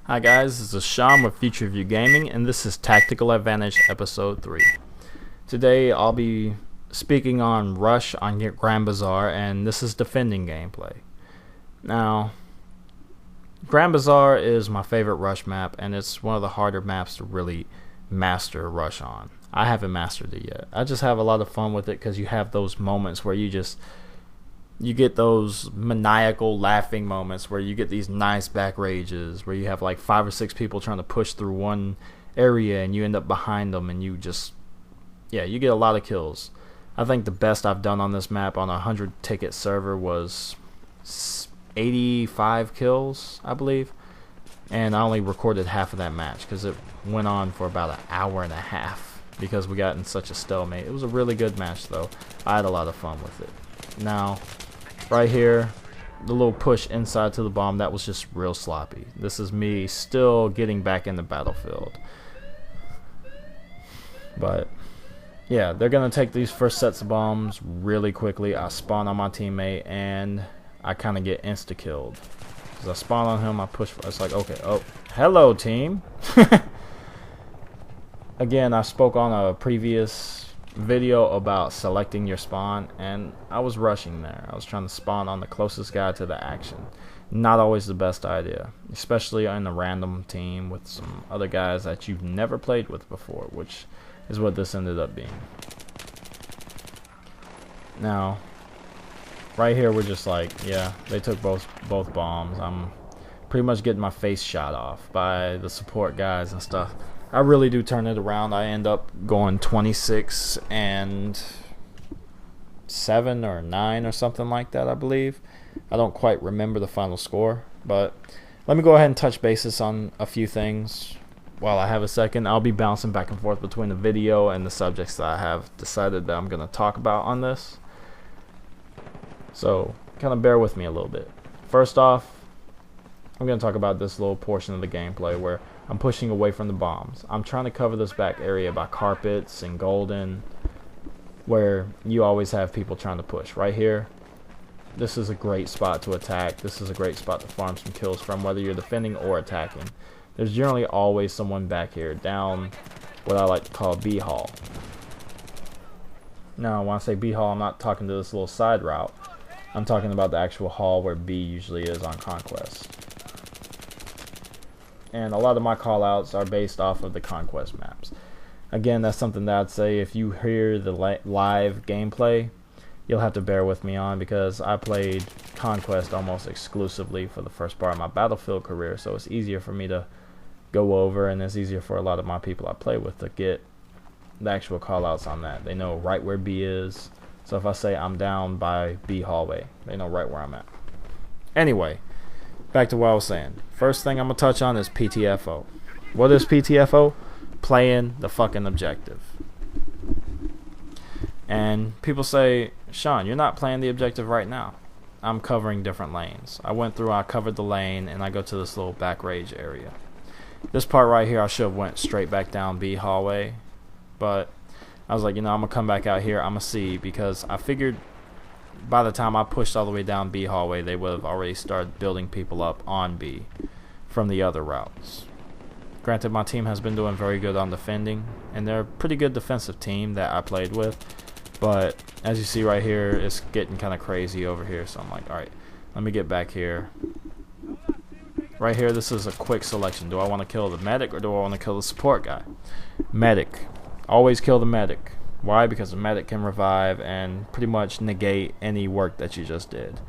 Hi guys, this is Sean with Future View Gaming, and this is Tactical Advantage Episode 3. Today I'll be speaking on Rush on Grand Bazaar, and this is defending gameplay. Now, Grand Bazaar is my favorite Rush map, and it's one of the harder maps to really master Rush on. I haven't mastered it yet. I just have a lot of fun with it because you have those moments where you get those maniacal laughing moments where you get these nice back rages where you have like 5 or 6 people trying to push through one area and you end up behind them and you get a lot of kills. I think the best I've done on this map on a 100 ticket server was 85 kills, I believe, and I only recorded half of that match because it went on for about an hour and a half because we got in such a stalemate. It was a really good match though. I had a lot of fun with it. Now, right here, the little push inside to the bomb, that was just real sloppy. This is me still getting back in the battlefield. But, yeah, they're going to take these first sets of bombs really quickly. I spawn on my teammate, and I kind of get insta-killed. Because I spawn on him, I push, it's like, okay, oh, hello, team. Again, I spoke on a previous video about selecting your spawn, and I was rushing there. I was trying to spawn on the closest guy to the action. Not always the best idea, especially in a random team with some other guys that you've never played with before, which is what this ended up being. Now, right here we're just like, yeah, they took both bombs. I'm pretty much getting my face shot off by the support guys and stuff. I really do turn it around. I end up going 26-7 or 9 or something like that, I believe. I don't quite remember the final score, but let me go ahead and touch bases on a few things while I have a second. I'll be bouncing back and forth between the video and the subjects that I have decided that I'm going to talk about on this. So, kind of bear with me a little bit. First off, I'm going to talk about this little portion of the gameplay where I'm pushing away from the bombs. I'm trying to cover this back area by carpets and golden, where you always have people trying to push. Right here, this is a great spot to attack. This is a great spot to farm some kills from, whether you're defending or attacking. There's generally always someone back here down what I like to call B hall. Now, when I say B hall, I'm not talking to this little side route. I'm talking about the actual hall where B usually is on Conquest. And a lot of my callouts are based off of the Conquest maps. Again, that's something that I'd say if you hear the live gameplay, you'll have to bear with me on, because I played Conquest almost exclusively for the first part of my Battlefield career, so it's easier for me to go over, and it's easier for a lot of my people I play with to get the actual callouts on that. They know right where B is, so if I say I'm down by B hallway, they know right where I'm at. Anyway, back to what I was saying. First thing I'm going to touch on is PTFO. What is PTFO? Playing the fucking objective. And people say, Sean, you're not playing the objective right now. I'm covering different lanes. I covered the lane, and I go to this little back rage area. This part right here, I should have went straight back down B hallway. But I was like, I'm going to come back out here. I'm going to see, because I figured by the time I pushed all the way down B hallway, they would have already started building people up on B from the other routes. Granted, my team has been doing very good on defending, and they're a pretty good defensive team that I played with, but as you see right here, it's getting kind of crazy over here, so I'm like, alright, let me get back here. Right here, this is a quick selection. Do I want to kill the medic or do I want to kill the support guy? Medic. Always kill the medic. Why? Because the medic can revive and pretty much negate any work that you just did.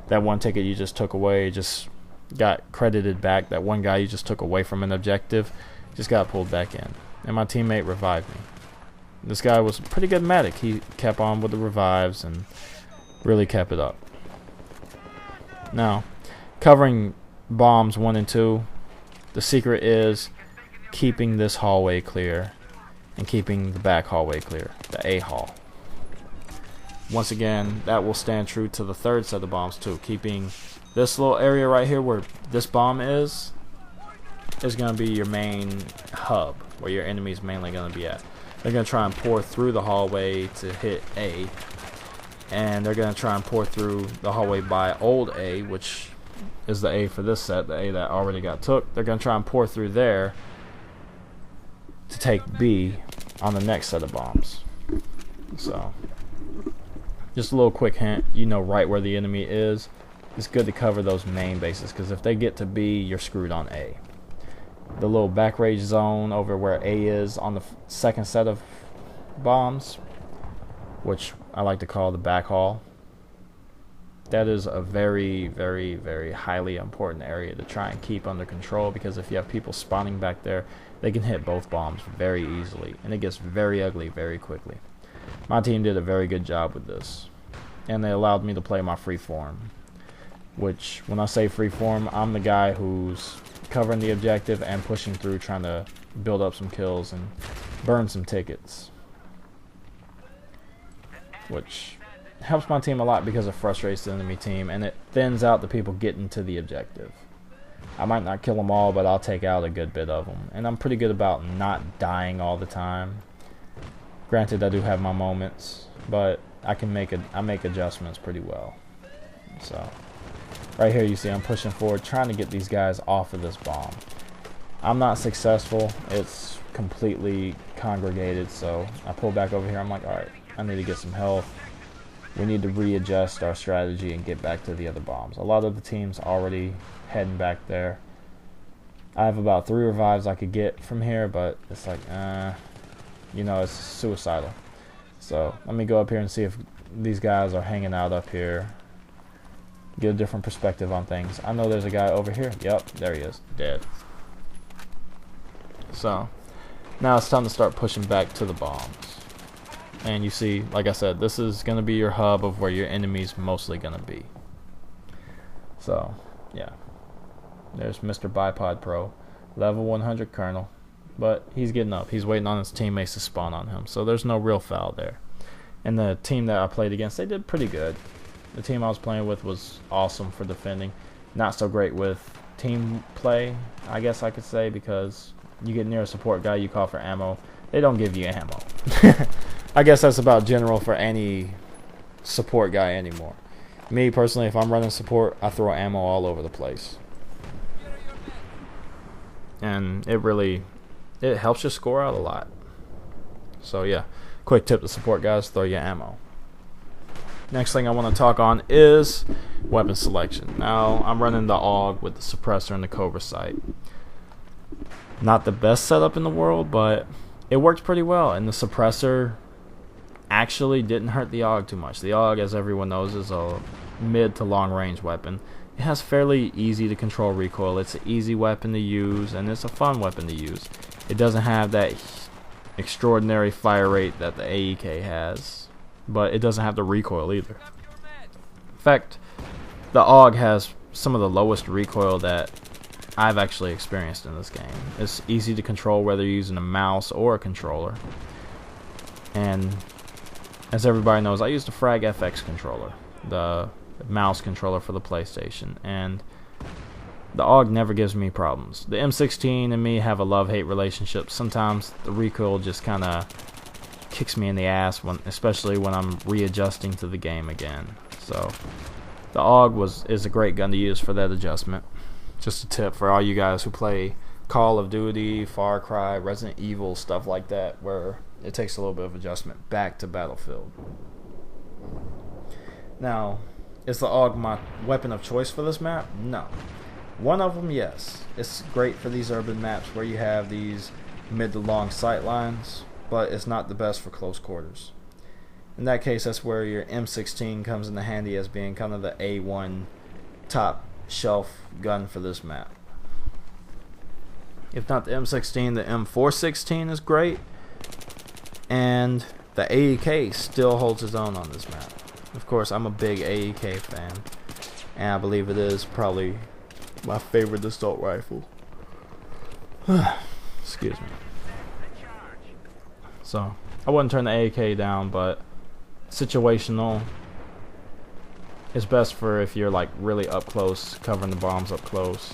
That one ticket you just took away just got credited back. That one guy you just took away from an objective just got pulled back in. And my teammate revived me. This guy was a pretty good medic. He kept on with the revives and really kept it up. Now, covering bombs 1 and 2, the secret is keeping this hallway clear and keeping the back hallway clear, the A hall. Once again, that will stand true to the third set of bombs too. Keeping this little area right here where this bomb is going to be your main hub, where your enemy's mainly going to be at. They're going to try and pour through the hallway to hit A, and they're going to try and pour through the hallway by old A, which is the A for this set, the A that already got took. They're going to try and pour through there to take B on the next set of bombs. So, just a little quick hint, you know right where the enemy is. It's good to cover those main bases, because if they get to B, you're screwed on A. The little back rage zone over where A is on the second set of bombs, which I like to call the back hall, that is a very, very, very highly important area to try and keep under control, because if you have people spawning back there, they can hit both bombs very easily, and it gets very ugly very quickly. My team did a very good job with this, and they allowed me to play my free form, which, when I say free form, I'm the guy who's covering the objective and pushing through, trying to build up some kills and burn some tickets, which helps my team a lot because it frustrates the enemy team and it thins out the people getting to the objective. I might not kill them all, but I'll take out a good bit of them, and I'm pretty good about not dying all the time. Granted, I do have my moments, but I make adjustments pretty well. So right here you see I'm pushing forward, trying to get these guys off of this bomb. I'm not successful. It's completely congregated, so I pull back over here. I'm like, alright, I need to get some health. We need to readjust our strategy and get back to the other bombs. A lot of the team's already heading back there. I have about 3 revives I could get from here, but it's like, you know, it's suicidal. So let me go up here and see if these guys are hanging out up here. Get a different perspective on things. I know there's a guy over here. Yep, there he is, dead. So now it's time to start pushing back to the bombs. And you see, like I said, this is going to be your hub of where your enemy's mostly going to be. So, yeah. There's Mr. Bipod Pro. Level 100 Colonel. But he's getting up. He's waiting on his teammates to spawn on him. So there's no real foul there. And the team that I played against, they did pretty good. The team I was playing with was awesome for defending. Not so great with team play, I guess I could say, because you get near a support guy, you call for ammo. They don't give you ammo. I guess that's about general for any support guy anymore. Me personally, if I'm running support, I throw ammo all over the place. And it helps you score out a lot. So yeah, quick tip to support guys, throw your ammo. Next thing I want to talk on is weapon selection. Now, I'm running the AUG with the suppressor and the Cobra sight. Not the best setup in the world, but it worked pretty well, and the suppressor actually didn't hurt the AUG too much. The AUG, as everyone knows, is a mid to long range weapon. It has fairly easy to control recoil. It's an easy weapon to use, and it's a fun weapon to use. It doesn't have that extraordinary fire rate that the AEK has, but it doesn't have the recoil either. In fact, the AUG has some of the lowest recoil that I've actually experienced in this game. It's easy to control whether you're using a mouse or a controller. And as everybody knows, I use the Frag FX controller, the mouse controller for the PlayStation, and the AUG never gives me problems. The M16 and me have a love-hate relationship. Sometimes the recoil just kind of kicks me in the ass, especially when I'm readjusting to the game again. So the AUG is a great gun to use for that adjustment. Just a tip for all you guys who play Call of Duty, Far Cry, Resident Evil, stuff like that, where it takes a little bit of adjustment back to Battlefield. Now, is the AUG my weapon of choice for this map? No. One of them, yes. It's great for these urban maps where you have these mid to long sight lines, but it's not the best for close quarters. In that case, that's where your M16 comes into handy as being kind of the A1 top shelf gun for this map. If not the M16, the M416 is great, and the AEK still holds its own on this map. Of course, I'm a big AEK fan, and I believe it is probably my favorite assault rifle. Excuse me. So, I wouldn't turn the AEK down, but situational is best for if you're like really up close, covering the bombs up close.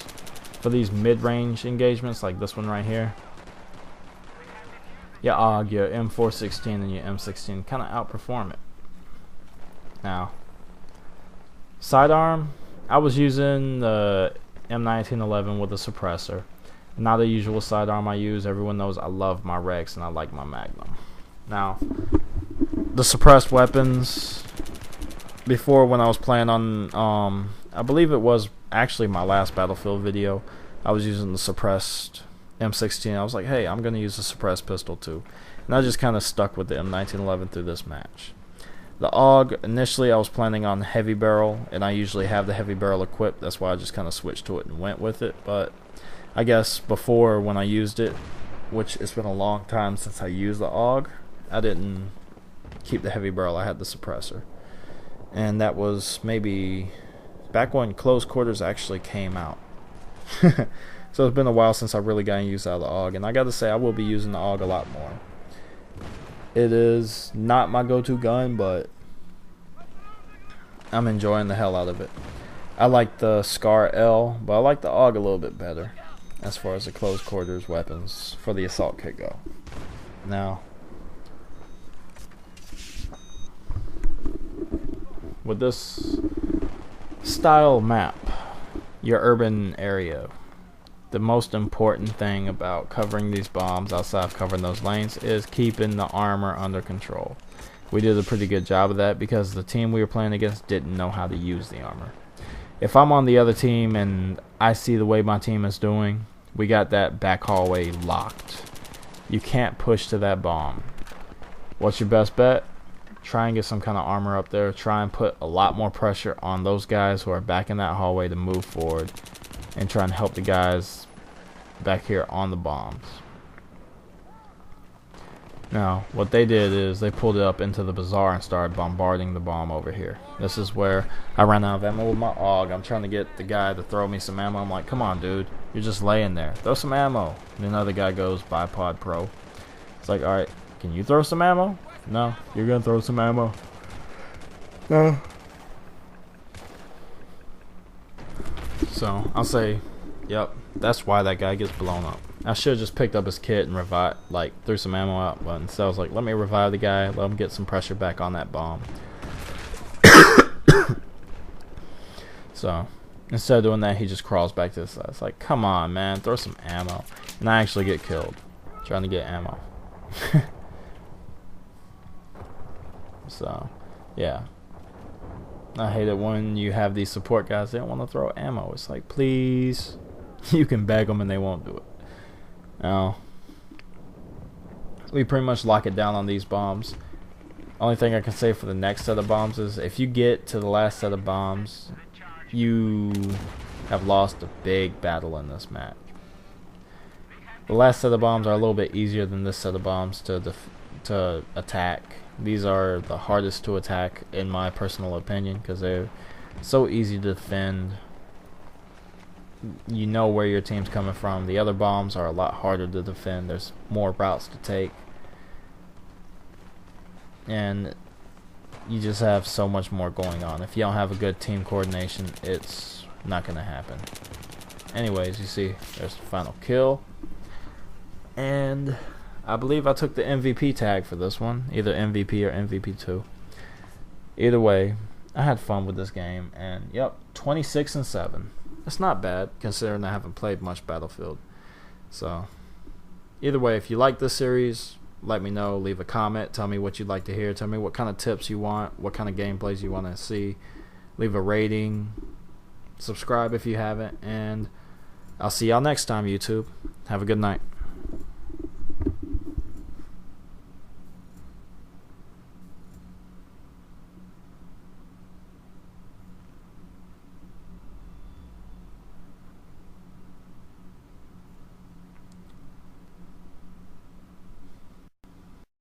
For these mid-range engagements, like this one right here, your AUG, your M416, and your M16 kind of outperform it. Now, sidearm, I was using the M1911 with a suppressor. Not the usual sidearm I use. Everyone knows I love my Rex and I like my Magnum. Now, the suppressed weapons, before when I was playing on, I believe it was actually my last Battlefield video, I was using the suppressed M16. I was like, hey, I'm going to use a suppressed pistol too. And I just kind of stuck with the M1911 through this match. The AUG, initially I was planning on heavy barrel, and I usually have the heavy barrel equipped. That's why I just kind of switched to it and went with it. But I guess before, when I used it, which it's been a long time since I used the AUG, I didn't keep the heavy barrel. I had the suppressor. And that was maybe back when close quarters actually came out. So it's been a while since I really got use out of the AUG. And I gotta say, I will be using the AUG a lot more. It is not my go-to gun, but I'm enjoying the hell out of it. I like the Scar L, but I like the AUG a little bit better as far as the close quarters weapons for the assault kit go. Now, with this style map, your urban area, the most important thing about covering these bombs outside of covering those lanes is keeping the armor under control. We did a pretty good job of that because the team we were playing against didn't know how to use the armor. If I'm on the other team and I see the way my team is doing, we got that back hallway locked. You can't push to that bomb. What's your best bet? Try and get some kind of armor up there. Try and put a lot more pressure on those guys who are back in that hallway to move forward, and try and help the guys back here on the bombs. Now, what they did is they pulled it up into the bazaar and started bombarding the bomb over here. This is where I ran out of ammo with my AUG. I'm trying to get the guy to throw me some ammo. I'm like, come on, dude. You're just laying there. Throw some ammo. And another guy goes, Bipod Pro. It's like, alright, can you throw some ammo? No, you're going to throw some ammo. No. So, I'll say, yep, that's why that guy gets blown up. I should have just picked up his kit and revived, like, threw some ammo out, but instead I was like, let me revive the guy, let him get some pressure back on that bomb. So, instead of doing that, he just crawls back to the side. It's like, come on, man, throw some ammo. And I actually get killed trying to get ammo. So, yeah. I hate it when you have these support guys, they don't want to throw ammo. It's like, please. You can beg them and they won't do it. Now, we pretty much lock it down on these bombs. Only thing I can say for the next set of bombs is if you get to the last set of bombs, you have lost a big battle in this match. The last set of bombs are a little bit easier than this set of bombs to attack. These are the hardest to attack in my personal opinion because they're so easy to defend. You know where your team's coming from. The other bombs are a lot harder to defend. There's more routes to take. And you just have so much more going on. If you don't have a good team coordination, it's not going to happen. Anyways, you see, there's the final kill. And I believe I took the MVP tag for this one. Either MVP or MVP2. Either way, I had fun with this game. And, yep, 26-7. It's not bad, considering I haven't played much Battlefield. So, either way, if you like this series, let me know. Leave a comment. Tell me what you'd like to hear. Tell me what kind of tips you want. What kind of gameplays you want to see. Leave a rating. Subscribe if you haven't. And I'll see y'all next time, YouTube. Have a good night.